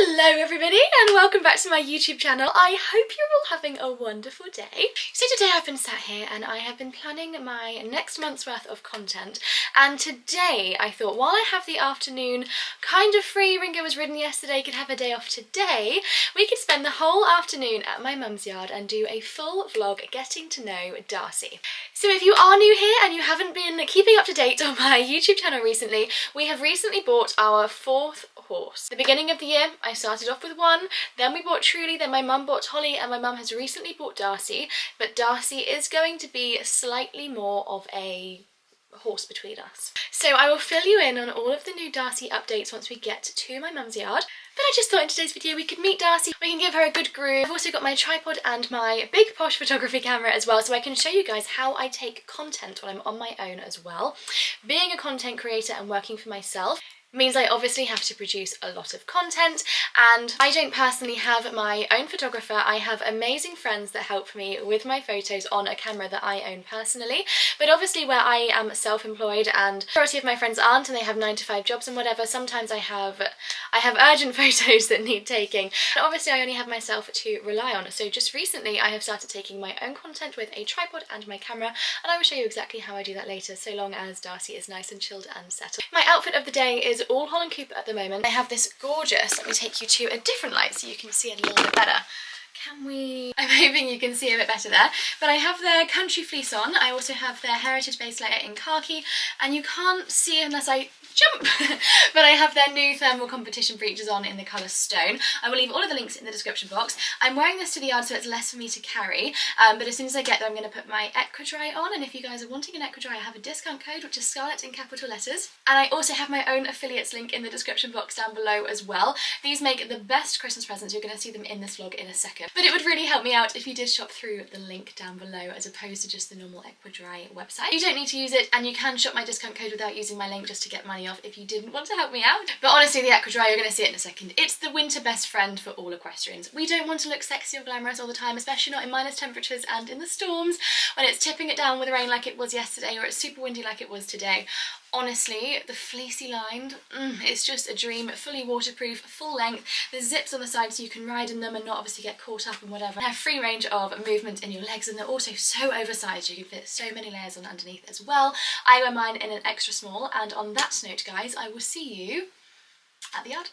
Hello everybody and welcome back to my YouTube channel. I hope you're all having a wonderful day. So today I've been sat here and I have been planning my next month's worth of content, and today I thought while I have the afternoon kind of free, Ringo was ridden yesterday, could have a day off today, we could spend the whole afternoon at my mum's yard and do a full vlog getting to know Darcy. So if you are new here and you haven't been keeping up to date on my YouTube channel recently, we have recently bought our fourth horse. The beginning of the year I started off with one, then we bought Truly, then my mum bought Holly, and my mum has recently bought Darcy, but Darcy is going to be slightly more of a horse between us. So I will fill you in on all of the new Darcy updates once we get to my mum's yard. But I just thought in today's video we could meet Darcy, we can give her a good groom. I've also got my tripod and my big posh photography camera as well, so I can show you guys how I take content when I'm on my own as well. Being a content creator and working for myself means I obviously have to produce a lot of content, and I don't personally have my own photographer. I have amazing friends that help me with my photos on a camera that I own personally, but obviously where I am self-employed and the majority of my friends aren't and they have 9-to-5 jobs and whatever, sometimes I have urgent photos that need taking, and obviously I only have myself to rely on. So just recently I have started taking my own content with a tripod and my camera, and I will show you exactly how I do that later, so long as Darcy is nice and chilled and settled. My outfit of the day is all Holland Cooper at the moment. I have this gorgeous, let me take you to a different light so you can see it a little bit better. Can we? I'm hoping you can see a bit better there. But I have their country fleece on. I also have their heritage base layer in khaki, and you can't see unless I jump, but I have their new thermal competition breeches on in the colour stone. I will leave all of the links in the description box. I'm wearing this to the yard so it's less for me to carry, but as soon as I get there I'm going to put my EQUIDRY on, and if you guys are wanting an EQUIDRY I have a discount code which is Scarlet in capital letters, and I also have my own affiliates link in the description box down below as well. These make the best Christmas presents. You're going to see them in this vlog in a second, but it would really help me out if you did shop through the link down below as opposed to just the normal EQUIDRY website. You don't need to use it, and you can shop my discount code without using my link just to get money off if you didn't want to help me out. But honestly, the EQUIDRY, you're going to see it in a second. It's the winter best friend for all equestrians. We don't want to look sexy or glamorous all the time, especially not in minus temperatures and in the storms, when it's tipping it down with rain like it was yesterday, or it's super windy like it was today. Honestly, the fleecy lined, it's just a dream. Fully waterproof, full length. There's zips on the side so you can ride in them and not obviously get caught up and whatever. They have free range of movement in your legs, and they're also so oversized you can fit so many layers on underneath as well. I wear mine in an extra small, and on that note guys, I will see you at the yard.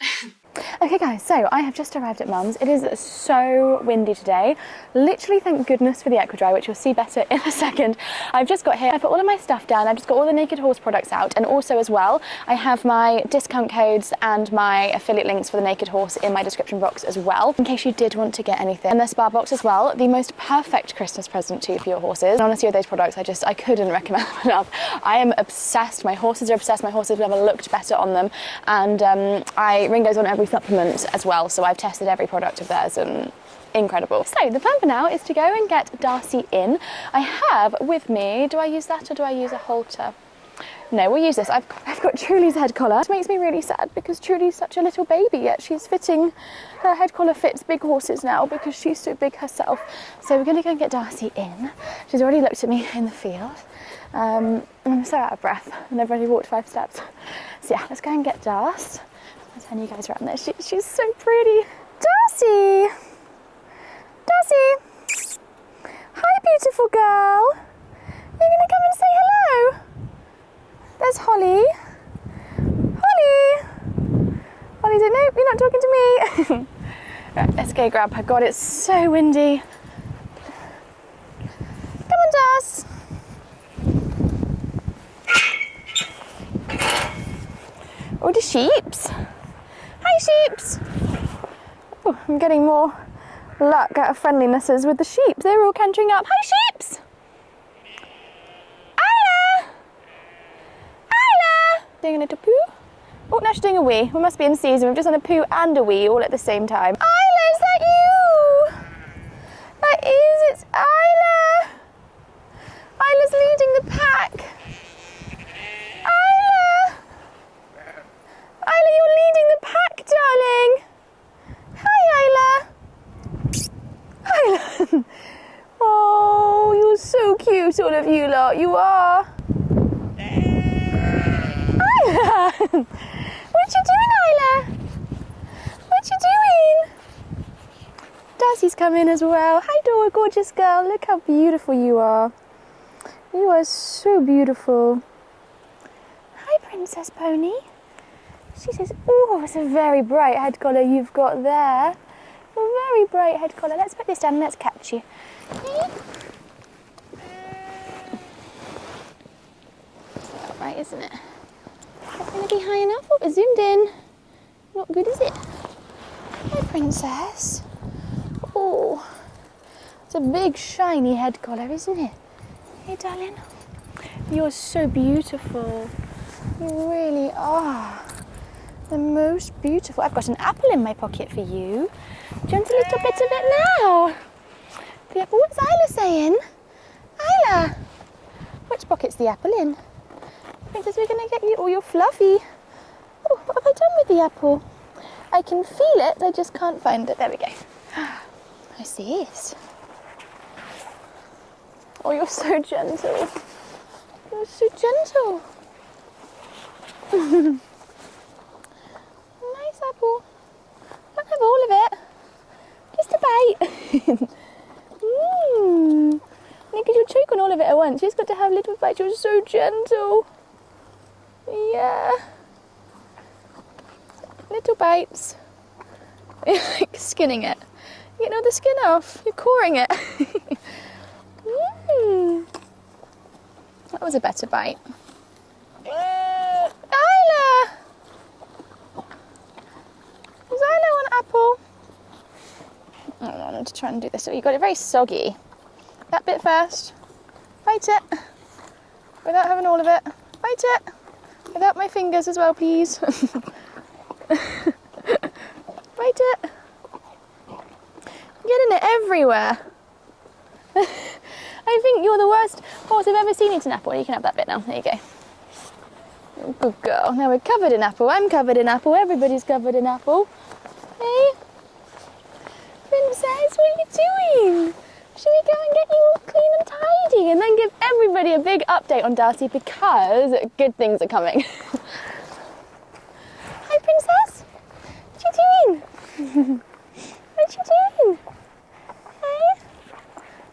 Okay guys, so I have just arrived at mum's. It is so windy today. Literally thank goodness for the EQUIDRY, which you'll see better in a second. I've just got here, I put all of my stuff down, I've just got all the Naked Horse products out, and also as well, I have my discount codes and my affiliate links for the Naked Horse in my description box as well, in case you did want to get anything. And the spa box as well, the most perfect Christmas present too for your horses. And honestly with those products, I couldn't recommend them enough. I am obsessed, my horses are obsessed, my horses have never looked better on them, and Ringo's on every supplement as well, so I've tested every product of theirs and incredible. So the plan for now is to go and get Darcy in. I have with me, do I use that or do I use a halter? No, we'll use this. I've got Truly's head collar. It makes me really sad because Truly's such a little baby yet she's fitting, her head collar fits big horses now because she's so big herself. So we're going to go and get Darcy in. She's already looked at me in the field. I'm so out of breath and I've only walked 5 steps. So yeah, let's go and get Darcy. I'll turn you guys around there. She's so pretty. Darcy! Darcy! Hi, beautiful girl. You're going to come and say hello? There's Holly. Holly! Holly said, nope, you're not talking to me. Right, let's go grab her. God, it's so windy. Come on, Darcy. Oh, the sheeps. Hi, sheeps! Oh, I'm getting more luck out of friendlinesses with the sheep. They're all cantering up. Hi, sheeps! Isla! Isla! Doing a little poo. Oh, now she's doing a wee. We must be in season. We've just done a poo and a wee all at the same time. Isla, is that you? That is, it's Isla! Isla's leading the pack. Isla, you're leading the pack, darling. Hi, Isla. Isla. Oh, you're so cute, all of you lot. You are. Isla. What you doing, Isla? What you doing? Darcy's come in as well. Hi, Dora, gorgeous girl. Look how beautiful you are. You are so beautiful. Hi, Princess Pony. She says, oh, it's a very bright head collar you've got there. A very bright head collar. Let's put this down and let's catch you. All right, isn't it? It's going to be high enough. Oh, it zoomed in. Not good, is it? Hi, Princess. Oh, it's a big shiny head collar, isn't it? Hey, darling. You're so beautiful. You really are. The most beautiful. I've got an apple in my pocket for you. Do you want a little bit of it now? The apple. What's Isla saying? Isla, which pocket's the apple in? Princess, we're going to get you. Oh, you're fluffy. Oh, what have I done with the apple? I can feel it, I just can't find it. There we go. I see it. Oh, you're so gentle. You're so gentle. Nice apple. Don't have all of it. Just a bite. Because you'll choke on all of it at once. You've just got to have little bites. You're so gentle. Yeah. Little bites. You're like skinning it. You're getting all the skin off. You're coring it. That was a better bite. Isla! Does Isla want an apple? Oh, I want to try and do this. So you got it very soggy. That bit first. Bite it. Without having all of it. Bite it. Without my fingers as well, please. Bite it. Getting it everywhere. I think you're the worst horse I've ever seen eat an apple. You can have that bit now. There you go. Oh, good girl. Now we're covered in apple. I'm covered in apple. Everybody's covered in apple. Hey? Princess, what are you doing? Should we go and get you all clean and tidy and then give everybody a big update on Darcy because good things are coming. Hi, Princess. What are you doing? What are you doing? Hey?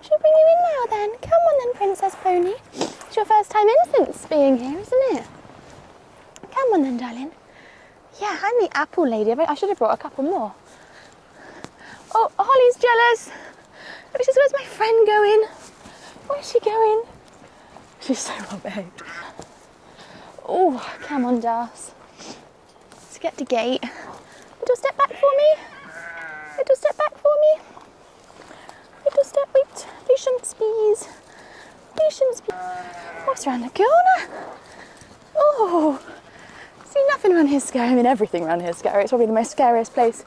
Should we bring you in now then? Come on then, Princess Pony. It's your first time in since being here, isn't it? Come on then, darling. Yeah, I'm the apple lady. I should have brought a couple more. Oh, Holly's jealous. She says, where's my friend going? Where's she going? She's so well behaved. Oh, come on, Darcy. Let's get to gate. Little step back for me. Little step back for me. Little step, wait. Patience, please. Patience, please. What's around the corner? Oh, see, nothing around here is scary. I mean, everything around here is scary. It's probably the most scariest place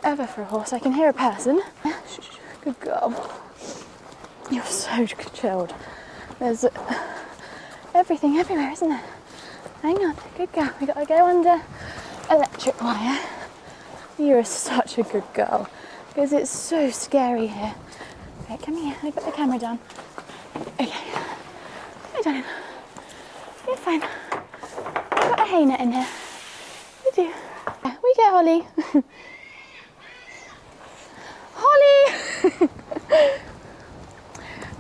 ever for a horse. I can hear a person. Good girl. You're so chilled. There's everything everywhere, isn't there? Hang on, good girl. We gotta go under electric wire. You're such a good girl because it's so scary here. Okay, come here. I put the camera down. Okay. Hey, darling. You're fine. I've got a hay net in here. We do. Yeah, we get Holly. Holly!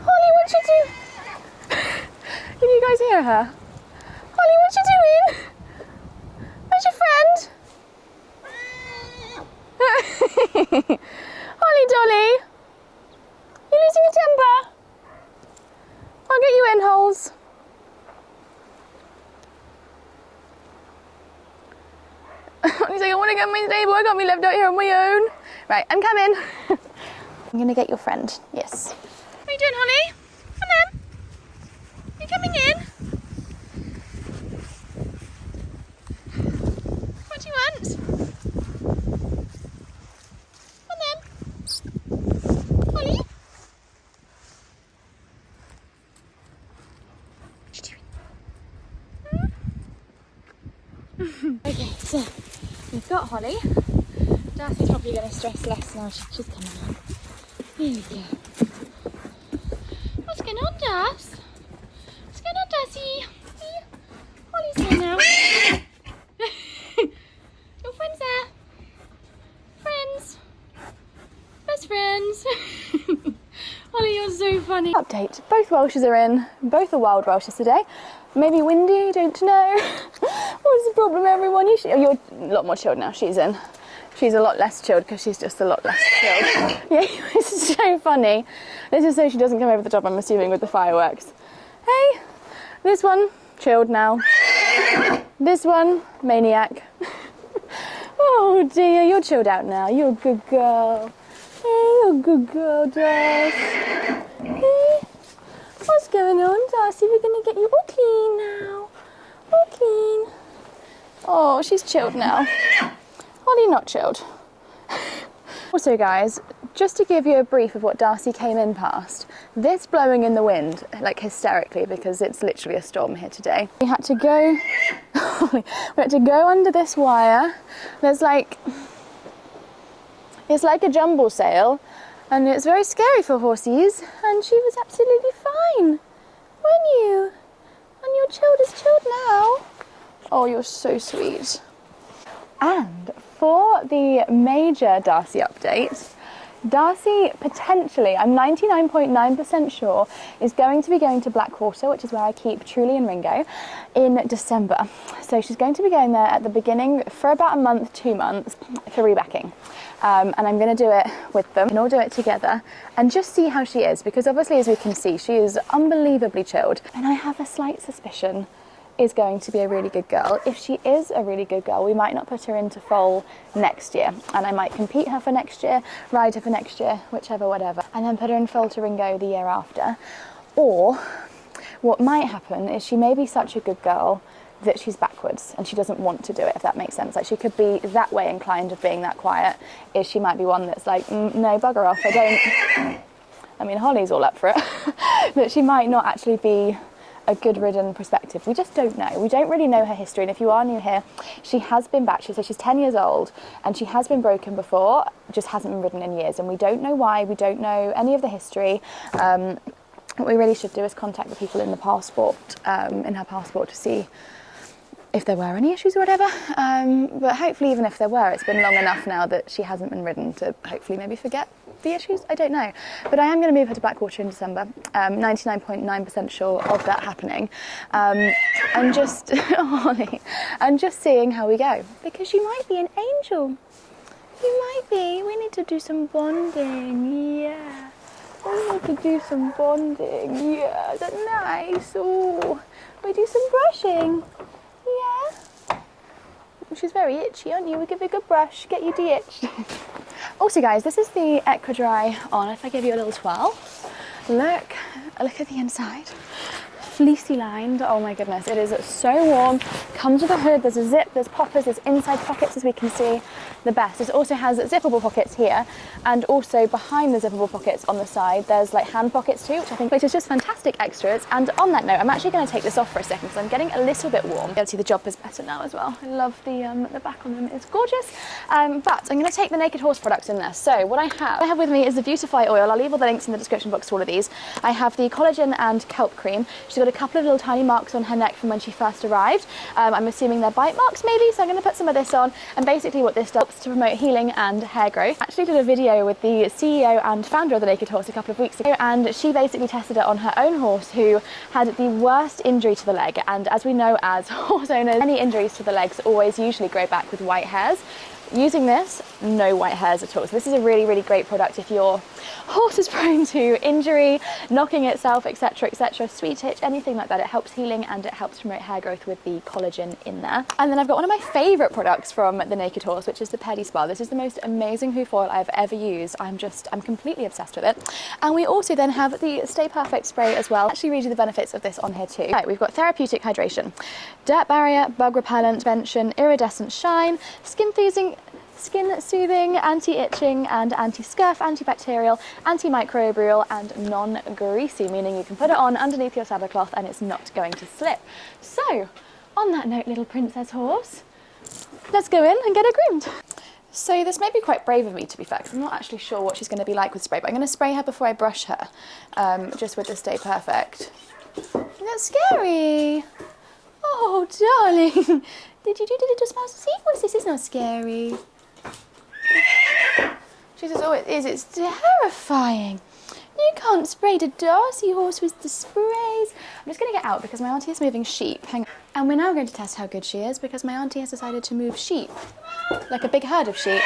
Holly, what you do? Can you guys hear her? Holly, what you doing? Where's your friend? Holly Dolly, you losing your temper? I'll get you in, Holes. Holly's like, I want to get my stable. I can't be left out here on my own. Right, I'm coming. I'm going to get your friend. Yes. What are you doing, Holly? Come on. Are you coming in? What do you want? Come on. Holly? What are you doing? Okay, so we've got Holly. Darcy's probably going to stress less now. She's coming on. Here we go. What's going on, Darcy? What's going on, Darcy? Here. Holly's here now. Your friends there. Friends. Best friends. Holly, you're so funny. Update, both Welshes are in. Both are wild Welshes today. Maybe windy, don't know. What's the problem, everyone? You're a lot more chilled now. She's in. She's a lot less chilled because she's just a lot less chilled. Yeah, it's so funny. This is so she doesn't come over the top, I'm assuming, with the fireworks. Hey, this one, chilled now. This one, maniac. Oh dear, you're chilled out now. You're a good girl. Hey, you're a good girl, Darcy. Hey, what's going on, Darcy? We're going to get you all clean now. All clean. Oh, she's chilled now. Holly not chilled. Also guys, just to give you a brief of what Darcy came in past, this blowing in the wind, like hysterically, because it's literally a storm here today. We had to go, we had to go under this wire. There's like, it's like a jumble sail, and it's very scary for horsies, and she was absolutely fine. Weren't you? And you're chilled as chilled now. Oh, you're so sweet. And for the major Darcy update, Darcy potentially, I'm 99.9% sure, is going to be going to Blackwater, which is where I keep Truly and Ringo, in December. So she's going to be going there at the beginning for about a month, 2 months, for rebacking. And I'm going to do it with them and all do it together and just see how she is, because obviously, as we can see, she is unbelievably chilled. And I have a slight suspicion is going to be a really good girl. If she is a really good girl, we might not put her into foal next year, and I might compete her for next year, ride her for next year, whichever, whatever, and then put her in foal to Ringo the year after. Or what might happen is she may be such a good girl that she's backwards and she doesn't want to do it, if that makes sense. Like, she could be that way inclined of being that quiet, is she might be one that's like, no, bugger off, I don't. I mean, Holly's all up for it. That she might not actually be a good ridden perspective. We just don't know. We don't really know her history, and if you are new here, she has been back. So she's 10 years old and she has been broken before, just hasn't been ridden in years, and we don't know why. We don't know any of the history. What we really should do is contact the people in the passport, in her passport, to see if there were any issues or whatever. But hopefully, even if there were, it's been long enough now that she hasn't been ridden to hopefully maybe forget the issues. I don't know. But I am going to move her to Blackwater in December. 99.9% sure of that happening. And just, Holly, and just seeing how we go. Because you might be an angel. You might be. We need to do some bonding. Yeah. We need to do some bonding. Yeah. Is that nice? Oh, we do some brushing. Yeah. She's very itchy, aren't you? We'll give her a good brush, get you de-itched. Also guys, this is the EQUIDRY on. If I give you a little twirl, look at the inside. Fleecy lined, oh my goodness, it is so warm. Comes with a hood, there's a zip, there's poppers, there's inside pockets, as we can see, the best. It also has zippable pockets here, and also behind the zippable pockets on the side, there's like hand pockets too, which is just fantastic extras. And on that note, I'm actually going to take this off for a second because I'm getting a little bit warm. You'll see the jumper's better now as well. I love the back on them, it's gorgeous. But I'm going to take the Naked Horse products in there. So what I have with me is the Beautify oil. I'll leave all the links in the description box to all of these. I have the collagen and kelp cream. She's got a couple of little tiny marks on her neck from when she first arrived. I'm assuming they're bite marks maybe, so I'm going to put some of this on, and basically what this does is to promote healing and hair growth. I actually did a video with the CEO and founder of the Naked Horse a couple of weeks ago, and she basically tested it on her own horse who had the worst injury to the leg, and as we know as horse owners, any injuries to the legs always usually grow back with white hairs. Using this, no white hairs at all. So this is a really, really great product if your horse is prone to injury, knocking itself, etc., etc., sweet itch, anything like that. It helps healing and it helps promote hair growth with the collagen in there. And then I've got one of my favourite products from the Naked Horse, which is the Pedi Spa. This is the most amazing hoof oil I've ever used. I'm completely obsessed with it. And we also then have the Stay Perfect spray as well. I'll actually read you the benefits of this on here too. Right, we've got therapeutic hydration, dirt barrier, bug repellent, prevention, iridescent shine, skin soothing, anti-itching and anti-scurf, antibacterial, antimicrobial and non-greasy, meaning you can put it on underneath your saddle cloth and it's not going to slip. So, on that note, little princess horse, let's go in and get her groomed. So this may be quite brave of me, to be fair, because I'm not actually sure what she's going to be like with spray, but I'm going to spray her before I brush her, just with the Stay Perfect. That's scary. Oh, darling. Did you do the little smile? See, what's this? It's not scary. She's a So it is, it's terrifying. You can't spray the Darcy horse with the sprays. I'm just going to get out because my auntie is moving sheep. Hang on. And we're now going to test how good she is because my auntie has decided to move sheep, like a big herd of sheep,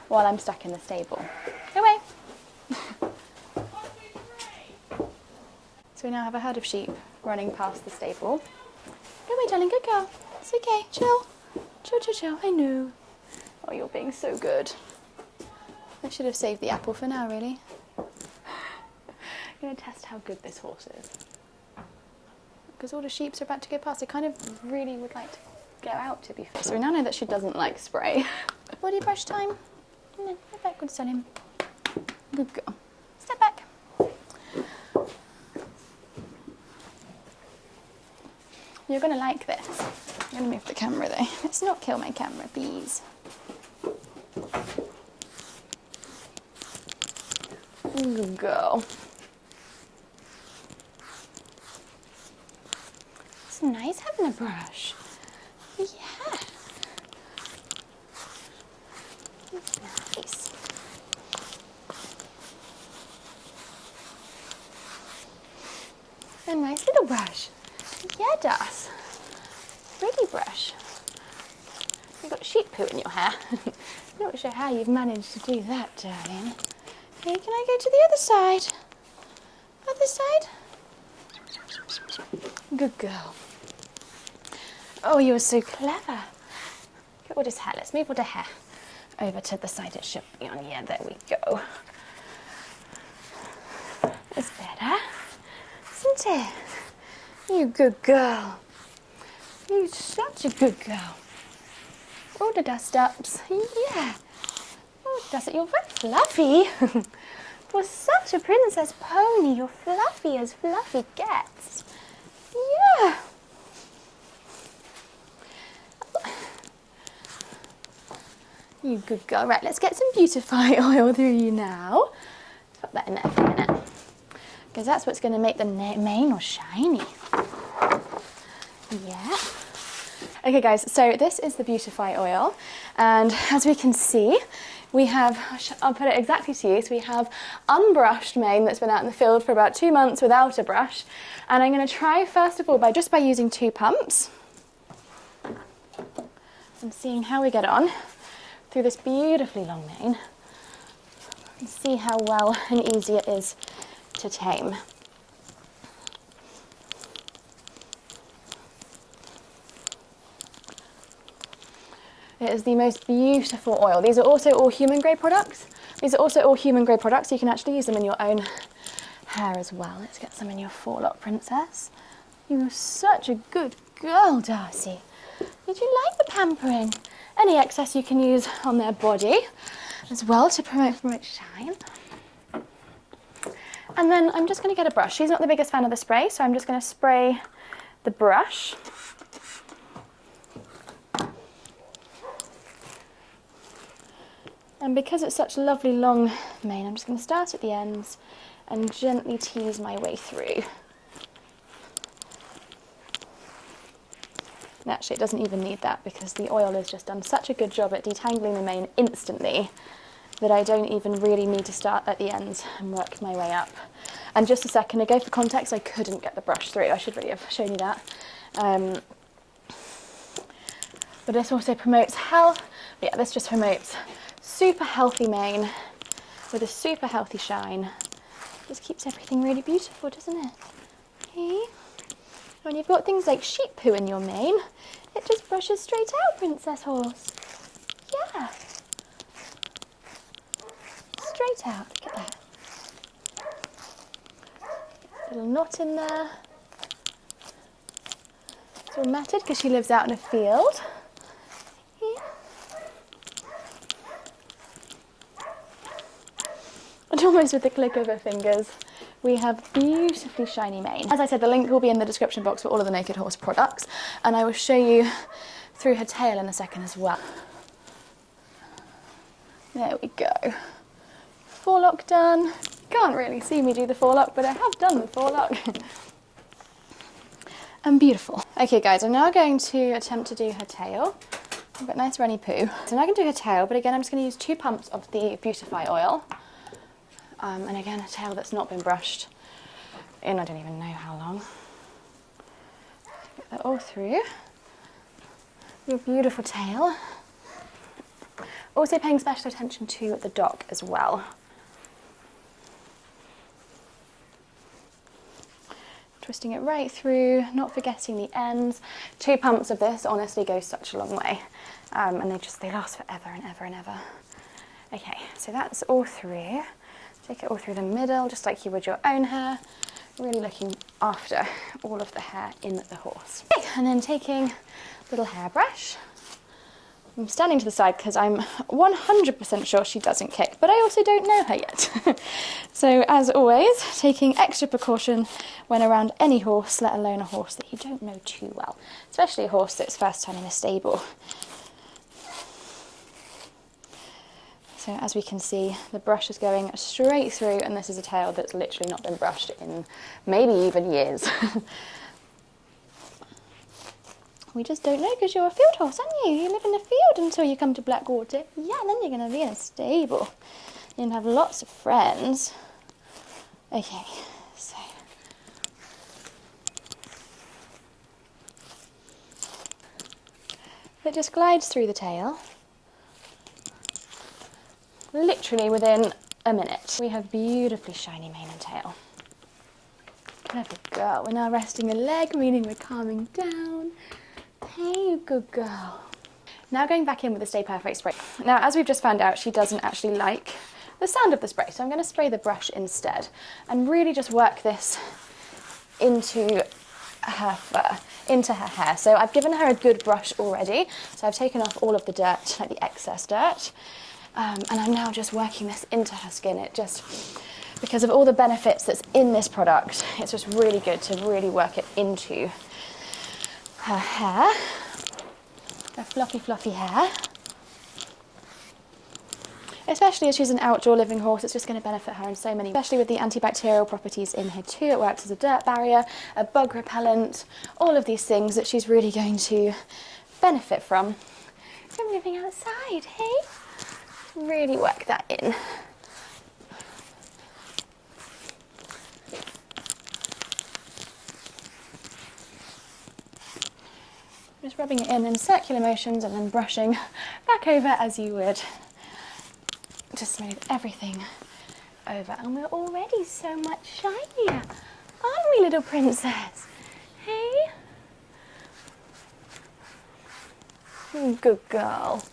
while I'm stuck in the stable. Go away. So we now have a herd of sheep running past the stable. Go away, darling, good girl. It's okay, chill. Chill, chill, chill. I know. Oh, you're being so good. I should have saved the apple for now, really. I'm going to test how good this horse is. Because all the sheep are about to go past. I kind of really would like to go out, to be fair. So we now know that she doesn't like spray. Body brush time. No, step back, good son him. Good girl. Step back. You're going to like this. I'm going to move the camera though. Let's not kill my camera, please. Good girl. It's nice having a brush. Yeah. Nice. A nice little brush. Yeah, Darcy. Pretty brush. You've got sheep poo in your hair. Not sure how you've managed to do that, darling. Okay, can I go to the other side? Other side? Good girl. Oh, you're so clever. Get all this hair. Let's move all the hair over to the side it should be on. Yeah, there we go. That's better, isn't it? You good girl. You're such a good girl. All the dust ups. Yeah. Oh, dust up. You're very fluffy. For such a princess pony, you're fluffy as fluffy gets. Yeah. You good girl. Right, let's get some beautify oil through you now. Put that in there for a minute. Because that's what's going to make the mane all shiny. Yeah. Okay guys, so this is the beautify oil, and as we can see, we have, I'll put it exactly to you, so we have unbrushed mane that's been out in the field for about 2 months without a brush, and I'm going to try first of all by using 2 pumps and seeing how we get on through this beautifully long mane and see how well and easy it is to tame. It is the most beautiful oil. These are also all human grade products. You can actually use them in your own hair as well. Let's get some in your forelock, princess. You're such a good girl, Darcy. Did you like the pampering? Any excess you can use on their body as well to promote shine. And then I'm just going to get a brush. She's not the biggest fan of the spray, so I'm just going to spray the brush. And because it's such lovely long mane, I'm just going to start at the ends and gently tease my way through. And actually, it doesn't even need that because the oil has just done such a good job at detangling the mane instantly that I don't even really need to start at the ends and work my way up. And just a second ago, for context, I couldn't get the brush through. I should really have shown you that. But this also promotes health. Yeah, this just promotes super healthy mane with a super healthy shine. Just keeps everything really beautiful, doesn't it? Okay. When you've got things like sheep poo in your mane, it just brushes straight out, Princess Horse. Yeah. Straight out, look at that. Little knot in there. It's all matted because she lives out in a field. Yeah. And almost with the click of her fingers, we have beautifully shiny mane. As I said, the link will be in the description box for all of the Naked Horse products, and I will show you through her tail in a second as well. There we go. Forelock done. Can't really see me do the forelock, but I have done the forelock. And beautiful. Okay guys, I'm now going to attempt to do her tail. A bit nice runny poo. So now I can do her tail, but again, I'm just going to use 2 pumps of the Beautify oil. And again, a tail that's not been brushed in I don't even know how long. Get that all through. Your beautiful tail. Also paying special attention to the dock as well. Twisting it right through, not forgetting the ends. 2 pumps of this honestly go such a long way. And they last forever and ever and ever. Okay, so that's all through. Take it all through the middle, just like you would your own hair. Really looking after all of the hair in the horse. Okay, and then taking a little hairbrush. I'm standing to the side because I'm 100% sure she doesn't kick, but I also don't know her yet. So as always, taking extra precaution when around any horse, let alone a horse that you don't know too well, especially a horse that's first time in a stable. So as we can see, the brush is going straight through, and this is a tail that's literally not been brushed in maybe even years. We just don't know because you're a field horse, aren't you? You live in the field until you come to Blackwater. Yeah, and then you're going to be in a stable. You're going to have lots of friends. Okay, so. It just glides through the tail. Literally within a minute. We have beautifully shiny mane and tail. Clever girl. We're now resting a leg, meaning we're calming down. Hey, good girl. Now going back in with the Stay Perfect spray. Now, as we've just found out, she doesn't actually like the sound of the spray, so I'm going to spray the brush instead and really just work this into her fur, into her hair. So I've given her a good brush already, so I've taken off all of the dirt, like the excess dirt, and I'm now just working this into her skin. It just, because of all the benefits that's in this product, it's just really good to really work it into her hair, her fluffy, fluffy hair. Especially as she's an outdoor living horse, it's just going to benefit her in so many ways. Especially with the antibacterial properties in here too. It works as a dirt barrier, a bug repellent, all of these things that she's really going to benefit from living outside, hey? Really work that in. Just rubbing it in circular motions and then brushing back over as you would to smooth everything over. And we're already so much shinier, aren't we, little princess? Hey? Good girl.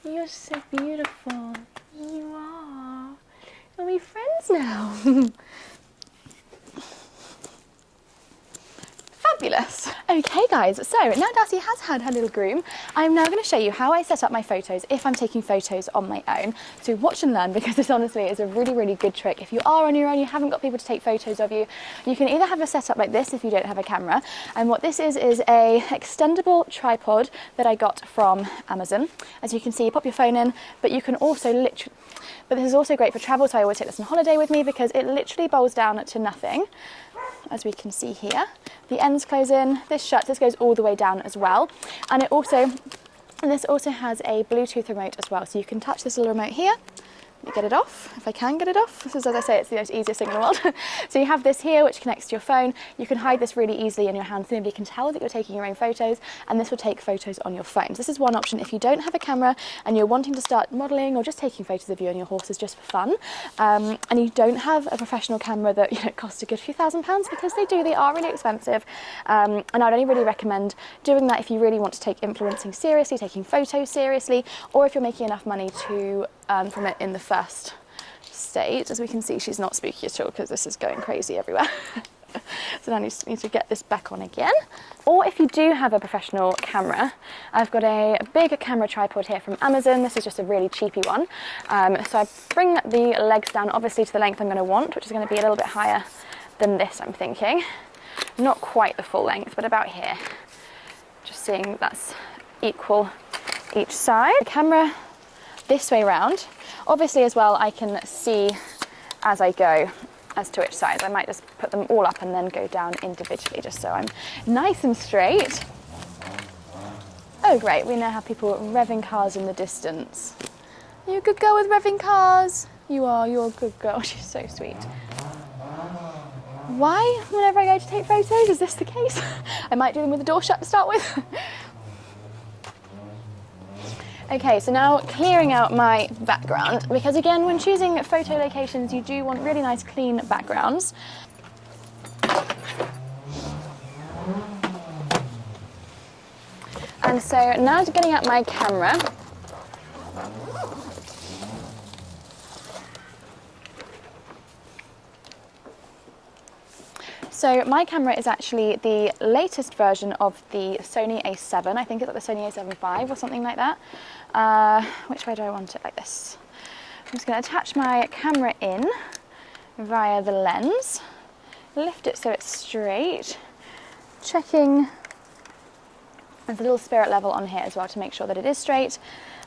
You're so beautiful. You are. Are we friends now? Fabulous. Okay guys, so now Darcy has had her little groom. I'm now going to show you how I set up my photos if I'm taking photos on my own. So watch and learn, because this honestly is a really, really good trick. If you are on your own, you haven't got people to take photos of you, you can either have a setup like this if you don't have a camera. And what this is a extendable tripod that I got from Amazon. As you can see, you pop your phone in, but you can also but this is also great for travel, so I always take this on holiday with me because it literally bowls down to nothing. As we can see here, the ends close in, this shuts, this goes all the way down as well. And this also has a Bluetooth remote as well, so you can touch this little remote here. Let me get it off, if I can get it off. This is, as I say, it's the most easiest thing in the world. So you have this here, which connects to your phone. You can hide this really easily in your hand, so nobody can tell that you're taking your own photos, and this will take photos on your phone. So this is one option if you don't have a camera and you're wanting to start modelling or just taking photos of you and your horses just for fun, and you don't have a professional camera that costs a good few £1,000s, because they are really expensive. And I'd only really recommend doing that if you really want to take influencing seriously, taking photos seriously, or if you're making enough money to earn from it in the first state. As we can see, she's not spooky at all because this is going crazy everywhere. So now I need to get this back on again. Or if you do have a professional camera, I've got a big camera tripod here from Amazon. This is just a really cheapy one. So I bring the legs down obviously to the length I'm going to want, which is going to be a little bit higher than this, I'm thinking. Not quite the full length, but about here. Just seeing that's equal each side. The camera this way round. Obviously as well, I can see as I go as to which side. I might just put them all up and then go down individually, just so I'm nice and straight. Oh great, we now have people revving cars in the distance. Are you a good girl with revving cars? You are, you're a good girl. She's so sweet. Why, whenever I go to take photos, is this the case? I might do them with the door shut to start with. Okay, so now clearing out my background, because again, when choosing photo locations, you do want really nice clean backgrounds. And so now to getting out my camera. So my camera is actually the latest version of the Sony a7. I think it's like the Sony a7 IV or something like that. Which way do I want it? Like this. I'm just going to attach my camera in via the lens, lift it so it's straight, checking there's a little spirit level on here as well to make sure that it is straight.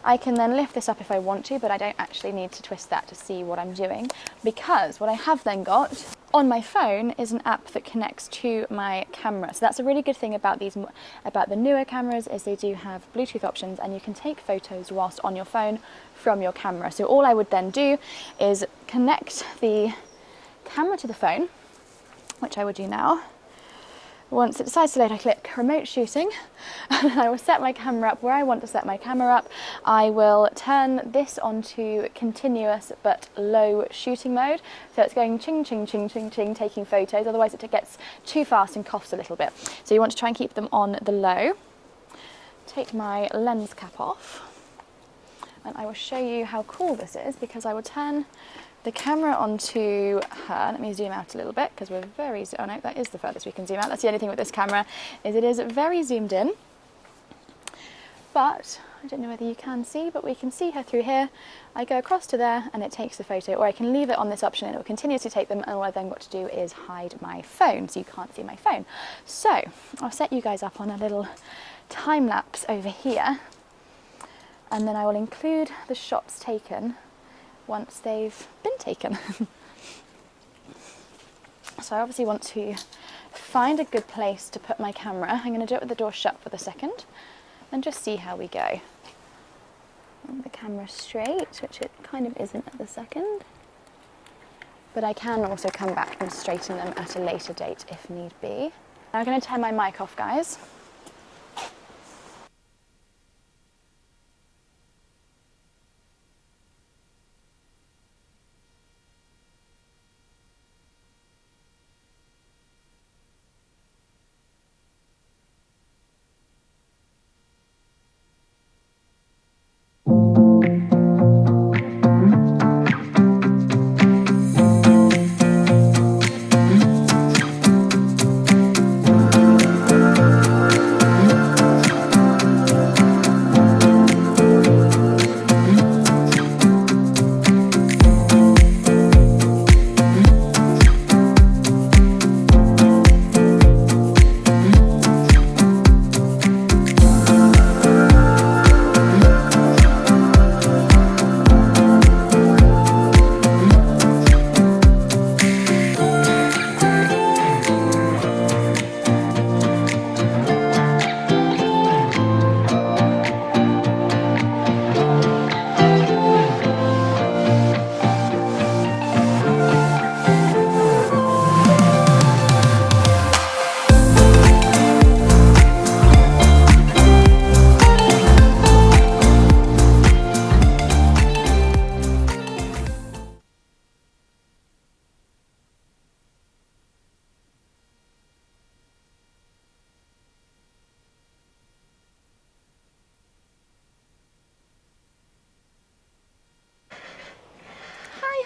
I can then lift this up if I want to, but I don't actually need to twist that to see what I'm doing, because what I have then got on my phone is an app that connects to my camera. So that's a really good thing about the newer cameras, is they do have Bluetooth options and you can take photos whilst on your phone from your camera. So all I would then do is connect the camera to the phone, which I would do now. Once it decides to load, I click remote shooting and I will set my camera up where I want to set my camera up. I will turn this onto continuous but low shooting mode. So it's going ching, ching, ching, ching, ching, taking photos. Otherwise it gets too fast and coughs a little bit. So you want to try and keep them on the low. Take my lens cap off and I will show you how cool this is, because I will turn the camera onto her. Let me zoom out a little bit because we're very, oh no, that is the furthest we can zoom out. That's the only thing with this camera, is it is very zoomed in. But I don't know whether you can see, but we can see her through here. I go across to there and it takes the photo, or I can leave it on this option and it will continuously take them, and all I've then got to do is hide my phone so you can't see my phone. So I'll set you guys up on a little time lapse over here, and then I will include the shots taken once they've been taken. So I obviously want to find a good place to put my camera. I'm going to do it with the door shut for the second and just see how we go. And the camera straight, which it kind of isn't at the second, but I can also come back and straighten them at a later date if need be. Now I'm going to turn my mic off, guys.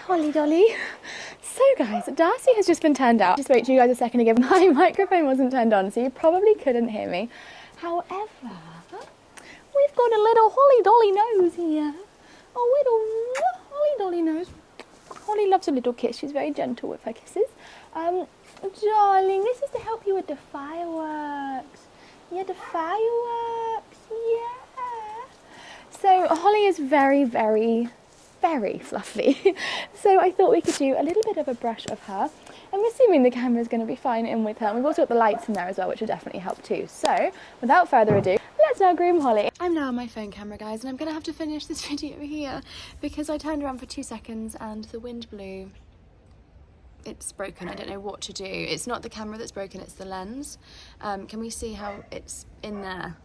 Holly Dolly. So guys, Darcy has just been turned out. Just wait to you guys a second again. My microphone wasn't turned on, so you probably couldn't hear me. However, we've got a little Holly Dolly nose here. A little Holly Dolly nose. Holly loves a little kiss. She's very gentle with her kisses. Darling, this is to help you with the fireworks. Yeah, the fireworks. Yeah. So Holly is very, very fluffy. So I thought we could do a little bit of a brush of her. I'm assuming the camera's going to be fine in with her. And we've also got the lights in there as well, which will definitely help too. So without further ado, let's let's now groom Holly. I'm now on my phone camera, guys, and I'm gonna have to finish this video here because I turned around for 2 seconds and the wind blew. It's broken. I don't know what to do. It's not the camera that's broken, it's the lens. Can we see how it's in there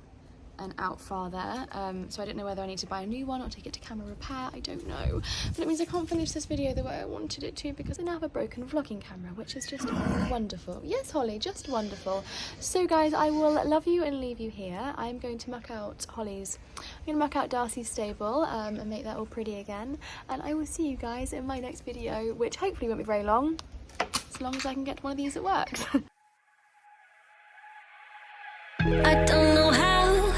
and out far there? So I don't know whether I need to buy a new one or take it to camera repair. I don't know. But it means I can't finish this video the way I wanted it to because I now have a broken vlogging camera, which is just wonderful. Yes, Holly, just wonderful. So guys, I will love you and leave you here. I'm going to muck out Darcy's stable and make that all pretty again. And I will see you guys in my next video, which hopefully won't be very long, as long as I can get one of these at work. I don't know how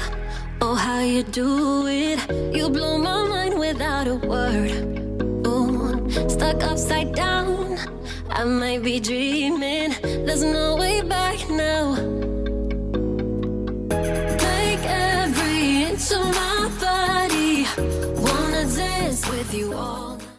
or how you do it. You blow my mind without a word. Ooh, stuck upside down. I might be dreaming. There's no way back now.